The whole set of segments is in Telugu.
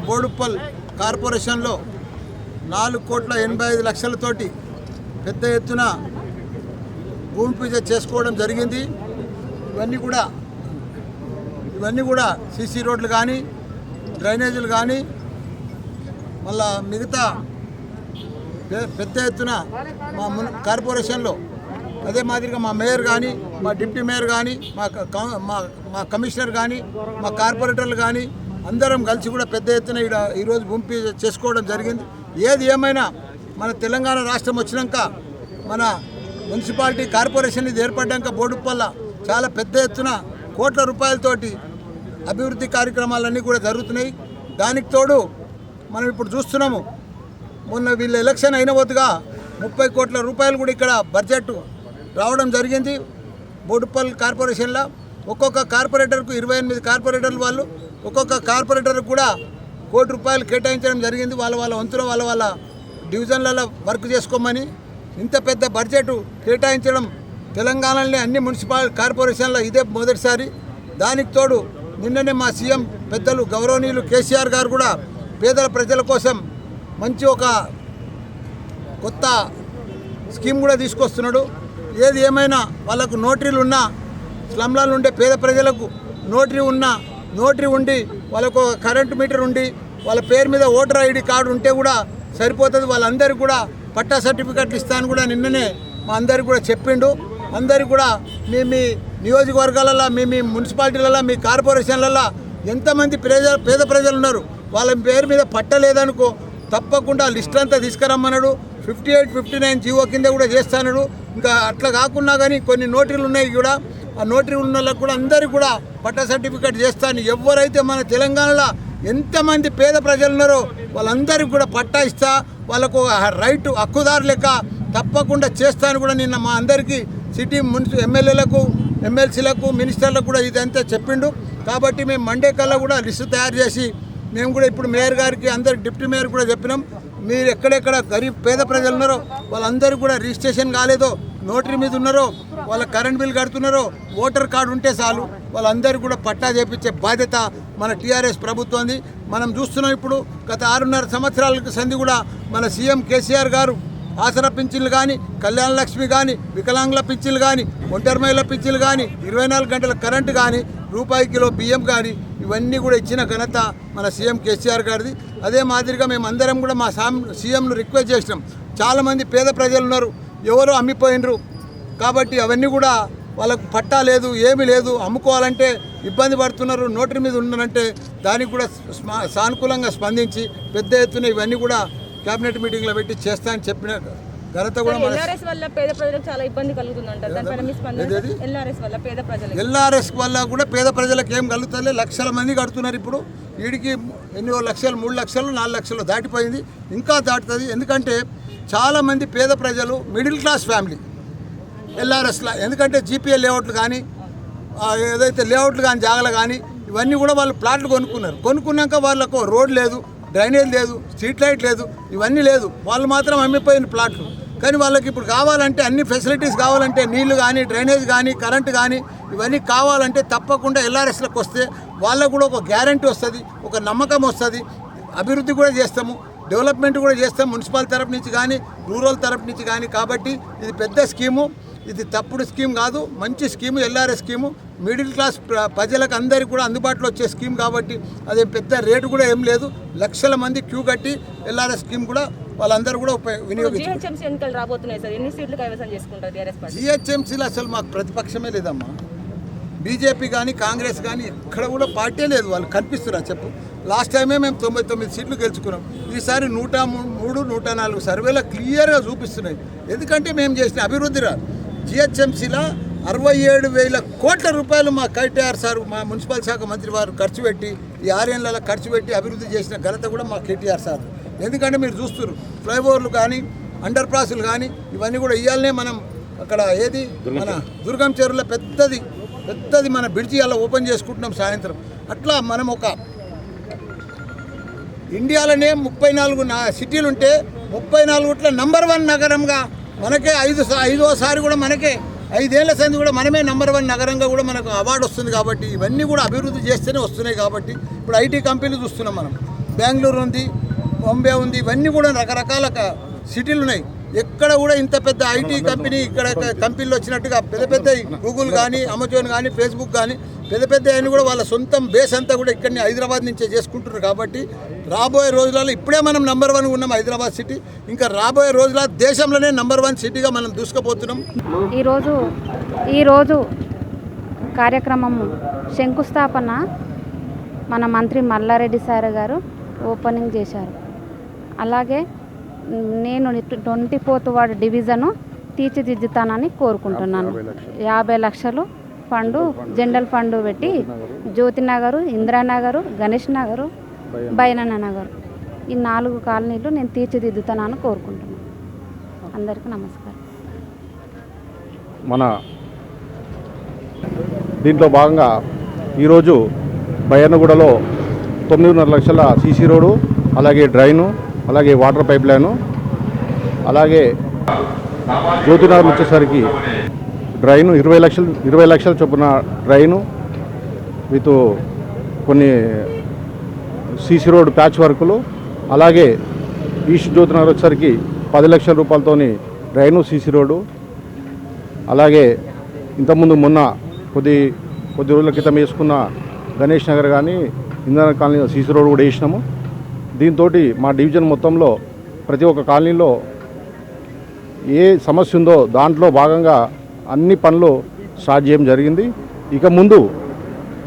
బోడుప్పల్ కార్పొరేషన్లో 4,85,00,000తోటి పెద్ద ఎత్తున భూమి పూజ చేసుకోవడం జరిగింది. ఇవన్నీ కూడా సీసీ రోడ్లు కానీ డ్రైనేజీలు కానీ మళ్ళా మిగతా పెద్ద ఎత్తున మా కార్పొరేషన్లో అదే మాదిరిగా మా మేయర్ కానీ మా డిప్యూటీ మేయర్ కానీ మా కమిషనర్ కానీ మా కార్పొరేటర్లు కానీ అందరం కలిసి కూడా పెద్ద ఎత్తున ఈరోజు భూమి పూజ చేసుకోవడం జరిగింది. ఏది ఏమైనా మన తెలంగాణ రాష్ట్రం వచ్చినాక మన మున్సిపాలిటీ కార్పొరేషన్ ఇది ఏర్పడ్డాక బోడుప్పల్ల చాలా పెద్ద ఎత్తున కోట్ల రూపాయలతోటి అభివృద్ధి కార్యక్రమాలన్నీ కూడా జరుగుతున్నాయి. దానికి తోడు మనం ఇప్పుడు చూస్తున్నాము, మొన్న వీళ్ళ ఎలక్షన్ అయిన వద్దుగా 30 కోట్ల రూపాయలు కూడా ఇక్కడ బడ్జెట్ రావడం జరిగింది. బోడుప్పల్ కార్పొరేషన్లో ఒక్కొక్క కార్పొరేటర్కు 28 కార్పొరేటర్లు వాళ్ళు ఒక్కొక్క కార్పొరేటర్కు కూడా ₹1 కోటి కేటాయించడం జరిగింది. వాళ్ళ వంతులో వాళ్ళ డివిజన్లలో వర్క్ చేసుకోమని. ఇంత పెద్ద బడ్జెట్ కేటాయించడం తెలంగాణలోనే అన్ని మున్సిపల్ కార్పొరేషన్లో ఇదే మొదటిసారి. దానికి తోడు నిన్ననే మా సీఎం పెద్దలు గౌరవనీయులు కేసీఆర్ గారు కూడా పేదల ప్రజల కోసం మంచి ఒక కొత్త స్కీమ్ కూడా తీసుకొస్తున్నాడు. ఏది ఏమైనా వాళ్ళకు నోటరీలు ఉన్నా, స్లమ్లలో ఉండే పేద ప్రజలకు నోటరీ ఉండి వాళ్ళకు కరెంటు మీటర్ ఉండి వాళ్ళ పేరు మీద ఓటర్ ఐడి కార్డు ఉంటే కూడా సరిపోతుంది. వాళ్ళందరికీ కూడా పట్టా సర్టిఫికెట్లు ఇస్తాను కూడా నిన్ననే మా అందరికి కూడా చెప్పిండు. అందరికి కూడా మీ నియోజకవర్గాలలో మీ మున్సిపాలిటీలలో మీ కార్పొరేషన్లలో ఎంతమంది పేద ప్రజలు ఉన్నారు, వాళ్ళ పేరు మీద పట్టలేదనుకో తప్పకుండా లిస్ట్ అంతా తీసుకురమ్మన్నాడు. 58, 59 జీవో కింద కూడా చేస్తాడు. ఇంకా అట్లా కాకున్నా కానీ కొన్ని నోటరీలు ఉన్నాయి కూడా, ఆ నోటరీ ఉన్న వాళ్ళకు కూడా అందరికీ కూడా పట్టా సర్టిఫికెట్ చేస్తాను. ఎవరైతే మన తెలంగాణలో ఎంతమంది పేద ప్రజలు ఉన్నారో వాళ్ళందరికీ కూడా పట్టా ఇస్తా, వాళ్ళకు రైట్ హక్కుదారు లెక్క తప్పకుండా చేస్తాను కూడా నిన్న మా అందరికీ సిటీ ఎమ్మెల్యేలకు ఎమ్మెల్సీలకు మినిస్టర్లకు కూడా ఇదంతా చెప్పిండు. కాబట్టి మేము మండే కల్లా కూడా లిస్టు తయారు చేసి మేము కూడా ఇప్పుడు మేయర్ గారికి అందరికి డిప్యూటీ మేయర్ కూడా చెప్పినాం, మీరు ఎక్కడెక్కడ గరీబ్ పేద ప్రజలు ఉన్నారో వాళ్ళందరూ కూడా రిజిస్ట్రేషన్ కాలేదో, నోటరీ మీద ఉన్నారో, వాళ్ళ కరెంట్ బిల్ కడుతున్నారో, ఓటర్ కార్డు ఉంటే చాలు వాళ్ళందరికీ కూడా పట్టా చేపించే బాధ్యత మన టీఆర్ఎస్ ప్రభుత్వంది. మనం చూస్తున్నాం ఇప్పుడు గత 6.5 సంవత్సరాల సంది కూడా మన సీఎం కేసీఆర్ గారు ఆసరా పింఛన్లు కానీ, కళ్యాణ లక్ష్మి కానీ, వికలాంగుల పింఛన్లు కానీ, ఒంటరి మహిళల పింఛన్లు కానీ, 24 గంటల కరెంటు కానీ, రూపాయి కిలో బియ్యం కానీ ఇవన్నీ కూడా ఇచ్చిన ఘనత మన సీఎం కేసీఆర్ గారిది. అదే మాదిరిగా మేము అందరం కూడా మా సీఎంను రిక్వెస్ట్ చేసినాం. చాలామంది పేద ప్రజలు ఉన్నారు, ఎవరో అమ్మిపోయినరు. కాబట్టి అవన్నీ కూడా వాళ్ళకు పట్టా లేదు, ఏమీ లేదు, అమ్ముకోవాలంటే ఇబ్బంది పడుతున్నారు, నోటరీ మీద ఉన్నారంటే దానికి కూడా సానుకూలంగా స్పందించి పెద్ద ఎత్తున ఇవన్నీ కూడా క్యాబినెట్ మీటింగ్లో పెట్టి చేస్తా అని చెప్పిన ఘనత కూడా ఎల్ఆర్ఎస్ వల్ల పేద ప్రజలకు చాలా ఇబ్బంది కలుగుతుందంటారు. ఎల్ఆర్ఎస్ వల్ల కూడా పేద ప్రజలకు ఏం కలుగుతుంది, లక్షల మంది కడుతున్నారు. ఇప్పుడు వీడికి ఎన్నో లక్షలు, 3 లక్షలు 4 లక్షలు దాటిపోయింది, ఇంకా దాటుతుంది. ఎందుకంటే చాలామంది పేద ప్రజలు మిడిల్ క్లాస్ ఫ్యామిలీ ఎల్ఆర్ఎస్లో, ఎందుకంటే జీపీఎల్ లేఅవుట్లు కానీ ఏదైతే లేఅవుట్లు కానీ జాగలు కానీ ఇవన్నీ కూడా వాళ్ళు ప్లాట్లు కొనుక్కున్నాక వాళ్ళకు రోడ్ లేదు, డ్రైనేజ్ లేదు, స్ట్రీట్ లైట్ లేదు, ఇవన్నీ లేదు. వాళ్ళు మాత్రం అమ్మిపోయిన ప్లాట్లు. కానీ వాళ్ళకి ఇప్పుడు కావాలంటే అన్ని ఫెసిలిటీస్ కావాలంటే నీళ్లు కానీ, డ్రైనేజ్ కానీ, కరెంటు కానీ ఇవన్నీ కావాలంటే తప్పకుండా ఎల్ఆర్ఎస్లకు వస్తే వాళ్ళకు కూడా ఒక గ్యారంటీ వస్తుంది, ఒక నమ్మకం వస్తుంది. అభివృద్ధి కూడా చేస్తాము, డెవలప్మెంట్ కూడా చేస్తాం మున్సిపల్ తరఫు నుంచి కానీ, రూరల్ తరఫు నుంచి కానీ. కాబట్టి ఇది పెద్ద స్కీము, ఇది తప్పుడు స్కీమ్ కాదు, మంచి scheme. LRS scheme middle class ప్రజలకు అందరికీ కూడా అందుబాటులో వచ్చే స్కీమ్ కాబట్టి అదే పెద్ద రేటు కూడా ఏం లేదు. లక్షల మంది క్యూ కట్టి ఎల్ఆర్ఎస్ స్కీమ్ కూడా వాళ్ళందరూ కూడా వినియోగించారు. జిహెచ్ఎంసీలో అసలు మాకు ప్రతిపక్షమే లేదమ్మా. బీజేపీ కానీ కాంగ్రెస్ కానీ ఇక్కడ కూడా పార్టీ లేదు, వాళ్ళు కనిపిస్తున్నారు. చెప్పు, లాస్ట్ టైమే మేము 99 సీట్లు గెలుచుకున్నాం. ఈసారి 103, 104 సర్వేలో క్లియర్గా చూపిస్తున్నాయి. ఎందుకంటే మేము చేసిన అభివృద్ధి రాదు. జిహెచ్ఎంసీలో 67,000 కోట్ల రూపాయలు మా కేటీఆర్ సార్, మా మున్సిపల్ శాఖ మంత్రి వారు ఖర్చు పెట్టి ఈ 6 ఏళ్లలో ఖర్చు పెట్టి అభివృద్ధి చేసిన ఘనత కూడా మా కేటీఆర్ సార్. ఎందుకంటే మీరు చూస్తున్నారు ఫ్లైఓవర్లు కానీ, అండర్ పాస్లు కానీ ఇవన్నీ కూడా ఇవాళనే మనం అక్కడ ఏది మన దుర్గం చెరువులో పెద్దది మన బ్రిడ్జి అలా ఓపెన్ చేసుకుంటున్నాం సాయంత్రం. అట్లా మనం ఒక ఇండియాలోనే 34 సిటీలు ఉంటే 34 నంబర్ 1 నగరంగా మనకే ఐదోసారి కూడా మనకే 5 ఏళ్ల సంది కూడా మనమే నంబర్ 1 నగరంగా కూడా మనకు అవార్డు వస్తుంది. కాబట్టి ఇవన్నీ కూడా అభివృద్ధి చేస్తేనే వస్తున్నాయి. కాబట్టి ఇప్పుడు ఐటీ కంపెనీలు చూస్తున్నాం మనం, బెంగళూరు ఉంది, బాంబే ఉంది, ఇవన్నీ కూడా రకరకాల సిటీలు ఉన్నాయి. ఎక్కడ కూడా ఇంత పెద్ద ఐటీ కంపెనీ ఇక్కడ కంపెనీలు వచ్చినట్టుగా పెద్ద పెద్ద గూగుల్ కానీ, అమెజాన్ కానీ, ఫేస్బుక్ కానీ పెద్ద పెద్ద అని కూడా వాళ్ళ సొంతం బేస్ అంతా కూడా ఇక్కడనే హైదరాబాద్ నుంచే చేసుకుంటున్నారు. కాబట్టి రాబోయే రోజులలో ఇప్పుడే మనం నెంబర్ 1 ఉన్నాం హైదరాబాద్ సిటీ, ఇంకా రాబోయే రోజుల దేశంలోనే నెంబర్ 1 సిటీగా మనం దూసుకుపోతున్నాం. ఈరోజు కార్యక్రమం శంకుస్థాపన మన మంత్రి మల్లారెడ్డి సార్ గారు ఓపెనింగ్ చేశారు. అలాగే నేను 24th వార్డు డివిజను తీర్చిదిద్దుతానని కోరుకుంటున్నాను. 50 లక్షలు ఫండు, జనరల్ ఫండు పెట్టి జ్యోతినగరు, ఇందిరానగరు, గణేష్ నగరు, బైనన్న నగరు ఈ 4 కాలనీలు నేను తీర్చిదిద్దుతానని కోరుకుంటున్నాను. అందరికీ నమస్కారం. మన దీంట్లో భాగంగా ఈరోజు బయ్యన్నగూడలో 9.5 లక్షల సీసీ రోడ్డు, అలాగే డ్రైను, అలాగే వాటర్ పైప్ లైను, అలాగే జ్యోతినగర్ వచ్చేసరికి డ్రైను 20 లక్షల చొప్పున డ్రైను విత్ కొన్ని సీసీ రోడ్ ప్యాచ్ వర్కులు, అలాగే ఈస్ట్ జ్యోతినగర్ వచ్చేసరికి 10 లక్షల రూపాయలతోని డ్రైను, సీసీ రోడ్డు, అలాగే ఇంతకుముందు మొన్న కొద్ది రోజుల క్రితం వేసుకున్న గణేష్ నగర్ కానీ, ఇందిరా కాలనీ సీసీ రోడ్ కూడా వేసినాము. దీంతో మా డివిజన్ మొత్తంలో ప్రతి ఒక్క కాలనీలో ఏ సమస్య ఉందో దాంట్లో భాగంగా అన్ని పనులు స్టార్ట్ చేయడం జరిగింది. ఇక ముందు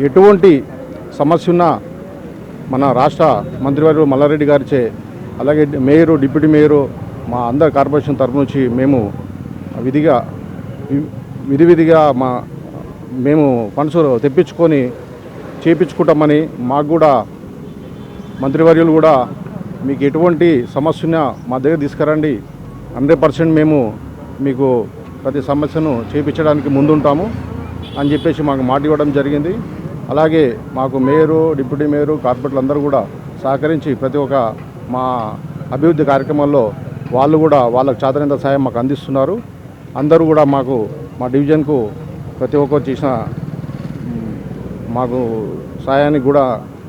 ఎటువంటి సమస్య ఉన్నా మన రాష్ట్ర మంత్రివర్యులు మల్లారెడ్డి గారిచే, అలాగే మేయరు, డిప్యూటీ మేయరు, మా అందరి కార్పొరేషన్ తరఫు నుంచి మేము విధిగా మేము ఫండ్స్ తెప్పించుకొని చేయించుకుంటామని, మాకు కూడా మంత్రివర్యులు కూడా మీకు ఎటువంటి సమస్య ఉన్నా మా దగ్గర తీసుకురండి, 100% మేము మీకు ప్రతి సమస్యను చేయించడానికి ముందుంటాము అని చెప్పేసి మాకు మాట ఇవ్వడం జరిగింది. అలాగే మాకు మేయరు, డిప్యూటీ మేయరు, కార్పొరేటర్లు అందరూ కూడా సహకరించి ప్రతి ఒక్క మా అభివృద్ధి కార్యక్రమాల్లో వాళ్ళు కూడా వాళ్ళకు చేతనంత సాయం మాకు అందిస్తున్నారు. అందరూ కూడా మాకు మా డివిజన్కు ప్రతి ఒక్కరు చేసిన మాకు సాయానికి కూడా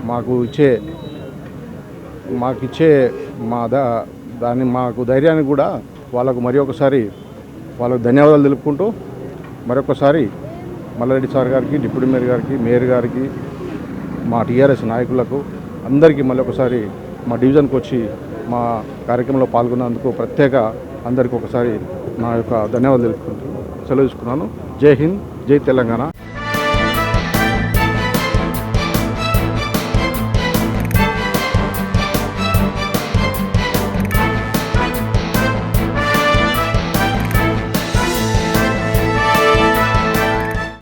మాకు ఇచ్చే మాకు ధైర్యానికి కూడా వాళ్ళకు మరి ఒకసారి వాళ్ళకు ధన్యవాదాలు తెలుపుకుంటూ, మరొకసారి మల్లారెడ్డి సార్ గారికి, డిప్యూటీ మేయర్ గారికి, మా టీఆర్ఎస్ నాయకులకు అందరికీ మళ్ళీ ఒకసారి మా డివిజన్కి వచ్చి మా కార్యక్రమంలో పాల్గొన్నందుకు ప్రత్యేక అందరికీ ఒకసారి నా యొక్క ధన్యవాదాలు తెలుపుకుంటూ సెలవు తీసుకున్నాను. జై హింద్, జై తెలంగాణ.